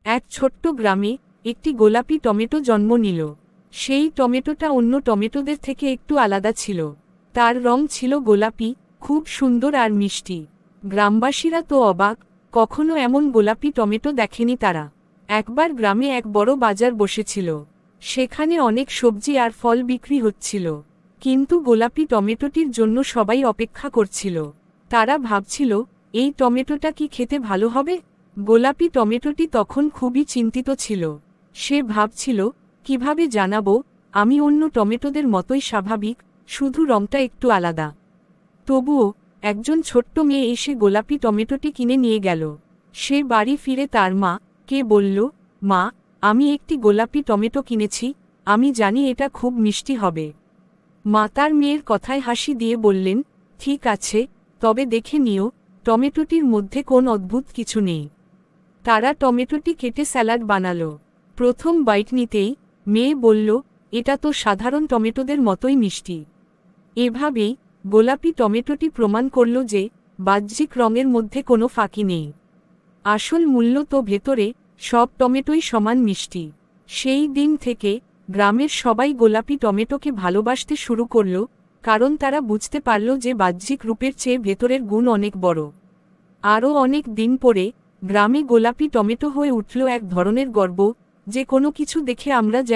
এক ছোট্ট গ্রামে একটি গোলাপি টমেটো জন্ম নিল। সেই টমেটোটা অন্য টমেটোদের থেকে একটু আলাদা ছিল। তার রং ছিল গোলাপি, খুব সুন্দর আর মিষ্টি। গ্রামবাসীরা তো অবাক, কখনো এমন গোলাপি টমেটো দেখেনি তারা। একবার গ্রামে এক বড় বাজার বসেছিল। সেখানে অনেক সবজি আর ফল বিক্রি হচ্ছিল, কিন্তু গোলাপি টমেটোটির জন্য সবাই অপেক্ষা করছিল। তারা ভাবছিল, এই টমেটোটা কি খেতে ভালো হবে? গোলাপি টমেটোটি তখন খুবই চিন্তিত ছিল। সে ভাবছিল, কিভাবে জানাবো আমি অন্য টমেটোদের মতোই স্বাভাবিক, শুধু রংটা একটু আলাদা। তবুও একজন ছোট্ট মেয়ে এসে গোলাপি টমেটোটি কিনে নিয়ে গেল। সে বাড়ি ফিরে তার মাকে বলল, মা, আমি একটি গোলাপি টমেটো কিনেছি, আমি জানি এটা খুব মিষ্টি হবে। মা তার মেয়ের কথায় হাসি দিয়ে বললেন, ঠিক আছে, তবে দেখে নিও টমেটোটির মধ্যে কোন অদ্ভুত কিছু নেই। তারা টমেটোটি কেটে স্যালাড বানালো। প্রথম বাইট নিতেই মেয়ে বলল, এটা তো সাধারণ টমেটোদের মতোই মিষ্টি। এভাবেই গোলাপি টমেটোটি প্রমাণ করল যে বাহ্যিক রঙের মধ্যে কোনো ফাঁকি নেই। আসল মূল্য তো ভেতরে, সব টমেটোই সমান মিষ্টি। সেই দিন থেকে গ্রামের সবাই গোলাপি টমেটোকে ভালোবাসতে শুরু করল, কারণ তারা বুঝতে পারল যে বাহ্যিক রূপের চেয়ে ভেতরের গুণ অনেক বড়। আরও অনেক দিন পরে গ্রামে গোলাপি টমেটো হয়ে উঠল এক ধরনের গর্ব, যে কোনো কিছু দেখে আমরা যেন